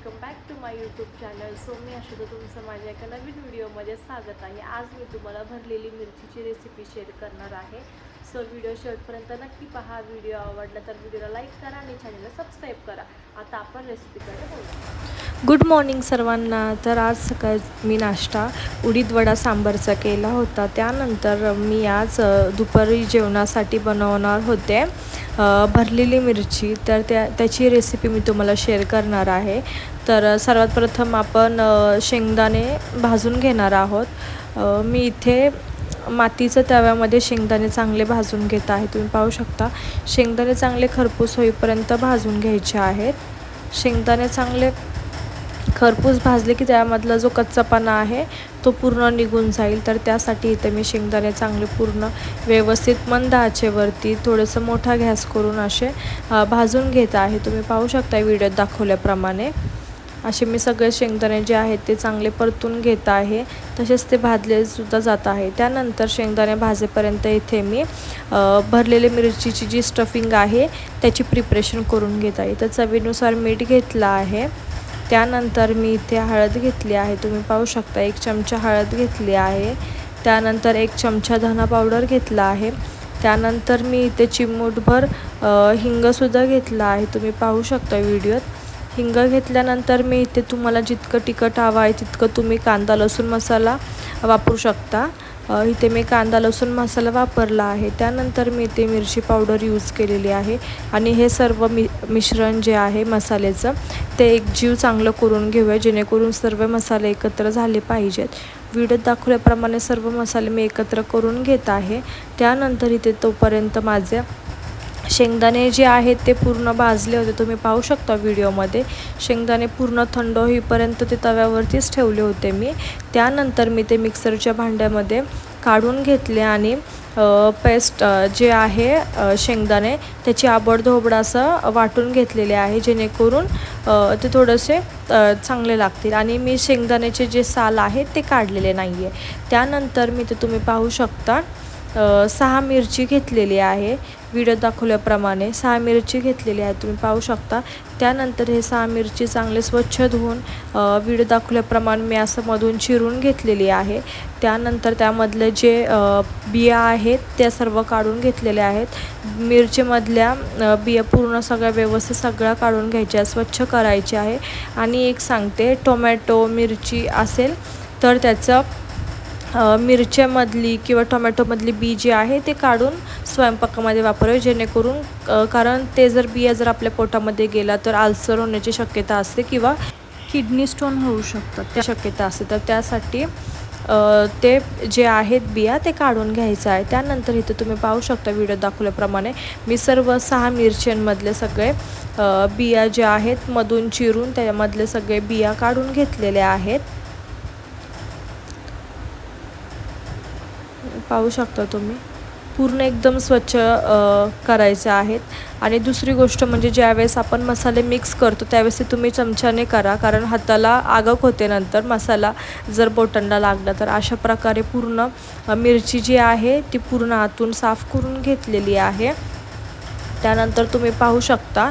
Welcome back to my YouTube channel. So मी अशा तुमचं माझ्या एका नवीन व्हिडिओमध्ये स्वागत आहे. आज मी तुम्हाला भरलेली मिरचीची रेसिपी शेअर करणार आहे. सो व्हिडिओ शेवटपर्यंत नक्की पहा. व्हिडिओ आवडला तर व्हिडिओला लाईक करा आणि चॅनलला सबस्क्राईब करा. आता आपण रेसिपीकडे बोलू. गुड मॉर्निंग सर्वांना. तर आज सकाळी मी नाश्ता उडीद वडा सांबारचा केला होता. त्यानंतर मी आज दुपारी जेवणासाठी बनवणार होते भरलेली मिरची. तर त्याची रेसिपी मी तुम्हाला शेअर करणार आहे. तर सर्वात प्रथम आपण शेंगदाणे भाजून घेणार आहोत. मी इथे मातीच्या तव्यामध्ये शेंगदाणे चांगले भाजून घेत आहे. तुम्ही पाहू शकता शेंगदाणे चांगले खरपूस होईपर्यंत भाजून घ्यायचे आहेत. शेंगदाणे चांगले खरपूस भाजले की त्यामधला जो कच्चापणा आहे तो पूर्ण निघून जाईल. तर त्यासाठी इथे मी शेंगदाणे चांगले पूर्ण व्यवस्थित मंद आचेवरती थोडंसं मोठा गॅस करून असे भाजून घेत आहे. तुम्ही पाहू शकता व्हिडिओत दाखवल्याप्रमाणे असे मी सगळे शेंगदाणे जे आहेत ते चांगले परतून घेत आहे. तसेच ते भाजलेसुद्धा जात आहे. त्यानंतर शेंगदाणे भाजेपर्यंत इथे मी भरलेली मिरचीची जी स्टफिंग आहे त्याची प्रिपरेशन करून घेत आहे. तर चवीनुसार मीठ घेतलं आहे. त्यानंतर मी इथे हळद घेतली आहे. तुम्ही पाहू शकता 1 चमचा हळद घेतली आहे. त्यानंतर 1 चमचा धना पावडर घेतला आहे. त्यानंतर मी इथे चिमूटभर हिंगसुद्धा घेतला आहे. तुम्ही पाहू शकता व्हिडिओत. हिंग घेतल्यानंतर मी इथे तुम्हाला जितकं तिखट हवं आहे तितकं तुम्ही कांदा लसूण मसाला वापरू शकता. इथे मी कांदा लसूण मसाला वापरला आहे. त्यानंतर मी इथे मिरची पावडर यूज केलेली आहे आणि हे सर्व मिश्रण जे आहे मसाल्याचं ते एकजीव चांगलं करून घेऊया जेणेकरून सर्व मसाले एकत्र झाले पाहिजेत. व्हिडिओत दाखवल्याप्रमाणे सर्व मसाले मी एकत्र करून घेत आहे. त्यानंतर इथे तोपर्यंत माझे शेंगदाणे जे आहेत ते पूर्ण भाजले होते. तुम्ही पाहू शकता व्हिडिओमध्ये शेंगदाणे पूर्ण थंड होईपर्यंत ते तव्यावरतीच ठेवले होते मी. त्यानंतर मी ते मिक्सरच्या भांड्यामध्ये काढून घेतले आणि पेस्ट जे आहे शेंगदाणे त्याची आबडधोबड असं वाटून घेतलेले आहे जेणेकरून ते थोडेसे चांगले लागतील. आणि मी शेंगदाण्याचे जे साल आहे ते काढलेले नाही आहे. त्यानंतर मी ते तुम्ही पाहू शकता 6 मिरची घेतलेली आहे. व्हिडिओ दाखवल्याप्रमाणे 6 मिरची घेतलेली आहे. तुम्ही पाहू शकता. त्यानंतर हे 6 मिरची चांगले स्वच्छ धुवून व्हिडिओ दाखवल्याप्रमाणे मी असं मधून चिरून घेतलेली आहे. त्यानंतर त्यामधले जे बिया आहेत त्या सर्व काढून घेतलेल्या आहेत. मिरचीमधल्या बिया पूर्ण सगळ्या व्यवस्थित सगळ्या काढून घ्यायच्या, स्वच्छ करायचे आहे. आणि एक सांगते, टोमॅटो मिरची असेल तर त्याचं मिरच्यामधली किंवा टोमॅटोमधली बी जी आहे ते काढून स्वयंपाकामध्ये वापरावे जेणेकरून कारण ते बिया जर आपल्या पोटामध्ये गेला तर अल्सर होण्याची शक्यता असते किंवा किडनी स्टोन होऊ शकतात त्या शक्यता असते. तर त्यासाठी ते जे आहेत बिया ते काढून घ्यायचं आहे. त्यानंतर इथे तुम्ही पाहू शकता व्हिडिओ दाखवल्याप्रमाणे मी सर्व 6 मिरच्यांमधले सगळे बिया जे आहेत मधून चिरून त्यामधले सगळे बिया काढून घेतलेले आहेत. पाहू शकता तुम्ही पूर्ण एकदम स्वच्छ करायचे आहेत. आणि दुसरी गोष्ट म्हणजे ज्यावेळेस आपण मसाले मिक्स करतो त्यावेळेस ते तुम्ही चमच्याने करा कारण हाताला आगक होते नंतर मसाला जर बोटांना लागला तर. अशा प्रकारे पूर्ण मिरची जी आहे ती पूर्ण आतून साफ करून घेतलेली आहे. त्यानंतर तुम्ही पाहू शकता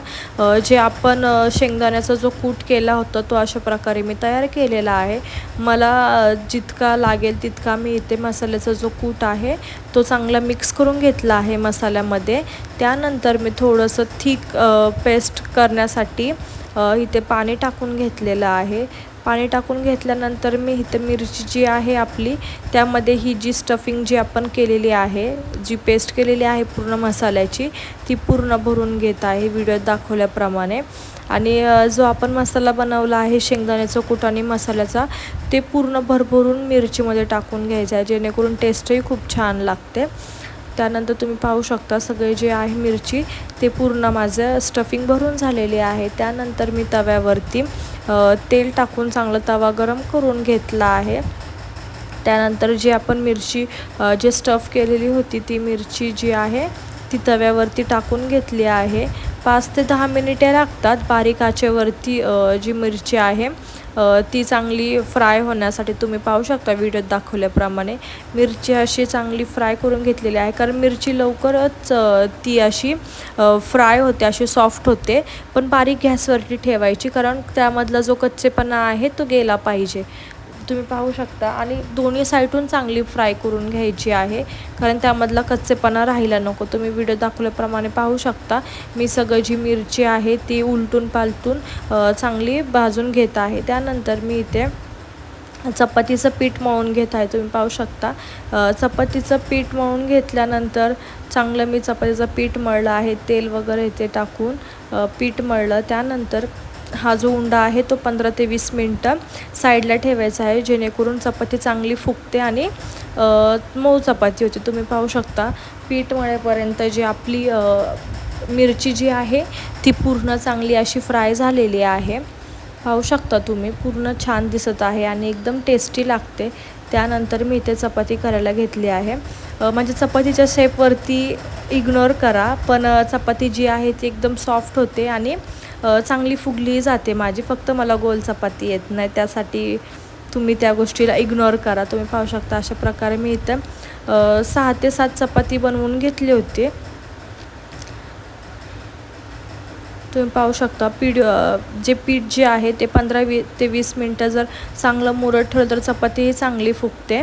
जे आपण शेंगदाण्याचा जो कूट केला होता तो अशा प्रकारे मी तयार केलेला आहे. मला जितका लागेल तितका मी इथे मसाल्याचा जो कूट आहे तो चांगला मिक्स करून घेतला आहे मसाल्यामध्ये. त्यानंतर मी थोडंसं थिक पेस्ट करण्यासाठी इथे पाणी टाकून घेतलेलं आहे. पाणी टाकून घेतल्यानंतर मी इथे मिरची जी आहे आपली त्यामध्ये ही जी स्टफिंग जी आपण केलेली आहे, जी पेस्ट केलेली आहे पूर्ण मसाल्याची ती पूर्ण भरून घेत आहे व्हिडिओत दाखवल्याप्रमाणे. आणि जो आपण मसाला बनवला आहे शेंगदाण्याचा कूट आणि मसाल्याचा ते पूर्ण भरभरून मिरचीमध्ये टाकून घ्यायचं आहे जेणेकरून टेस्टही खूप छान लागते. त्यानंतर तुम्ही पाहू शकता सगळे जे आहे मिरची ते पूर्ण माझं स्टफिंग भरून झालेली आहे. त्यानंतर मी तव्यावरती तेल टाकून चांगला तवा गरम करून घेतला आहे. त्यानंतर जी आपण मिरची जे स्टफ केलेली होती ती मिरची जी आहे ती तव्यावरती टाकून घेतली आहे. 5 ते 10 मिनिटे लागतात बारीक आचेवरती जी मिरची आहे ती चांगली फ्राय होण्यासाठी. तुम्ही पाहू शकता व्हिडिओत दाखवल्याप्रमाणे मिरची अशी चांगली फ्राय करून घेतलेली आहे, कारण मिरची लवकरच ती अशी फ्राय होते, अशी सॉफ्ट होते. पण बारीक गॅसवरती ठेवायची, कारण त्यामधला जो कच्चेपणा आहे तो गेला पाहिजे. तुम्ही पाहू शकता. आणि दोन्ही साईडून चांगली फ्राय करून घ्यायची आहे, कारण त्यामधला कच्चेपणा राहायला नको. तुम्ही व्हिडिओ दाखवल्याप्रमाणे पाहू शकता मी सगळं जी मिरची आहे ती उलटून पालटून चांगली भाजून घेत आहे. त्यानंतर मी इथे चपातीचं पीठ मळून घेत आहे. तुम्ही पाहू शकता चपातीचं पीठ मळून घेतल्यानंतर चांगलं मी चपातीचं पीठ मळलं आहे. तेल वगैरे इथे टाकून पीठ मळलं. त्यानंतर हा जो उंडा आहे तो 15 ते 20 मिनटं साईडला ठेवायचा आहे, जेणेकरून चपाती चांगली फुगते आणि मऊ चपाती होते. तुम्ही पाहू शकता पीठ मळेपर्यंत जी आपली मिरची जी आहे ती पूर्ण चांगली अशी फ्राय झालेली आहे. पाहू शकता तुम्ही पूर्ण छान दिसत आहे आणि एकदम टेस्टी लागते. त्यानंतर मी इथे चपाती करायला घेतली आहे. म्हणजे चपातीच्या शेपवरती इग्नोर करा, पण चपाती जी आहे ती एकदम सॉफ्ट होते आणि चांगली फुगली जाते माझी. फक्त मला गोल चपाती येत नाही, त्यासाठी तुम्ही त्या गोष्टीला इग्नोर करा. तुम्ही पाहू शकता अशा प्रकारे मी इथं 6 ते 7 चपाती बनवून घेतली होती. तुम्ही पाहू शकता पीठ जे आहे ते 15 ते 20 मिनटं जर चांगलं मुरत ठेवलं तर चपाती ही चांगली फुगते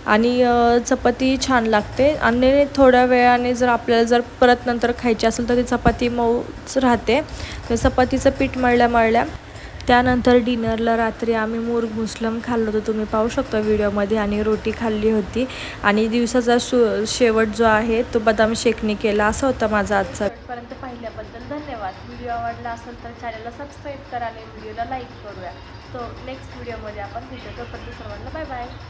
आणि चपाती छान लागते. आणि थोड्या वेळाने जर आपल्याला जर परत नंतर खायची असेल तर ती चपाती मऊच राहते. तर चपातीचं पीठ मळल्या त्यानंतर डिनरला रात्री आम्ही मुर्ग मुस्लम खाल्लं होतं. तुम्ही पाहू शकता व्हिडिओमध्ये. आणि रोटी खाल्ली होती आणि दिवसाचा शेवट जो आहे तो बदाम शेकनी केला. असा होता माझा आजचा. पर्यंत पाहिल्याबद्दल धन्यवाद. व्हिडिओ आवडला असेल तर चॅनलला सबस्क्राईब करा आणि व्हिडिओला लाईक करूया. तो नेक्स्ट व्हिडिओमध्ये आपण भेटू. तोपर्यंत सर्वांना बाय बाय.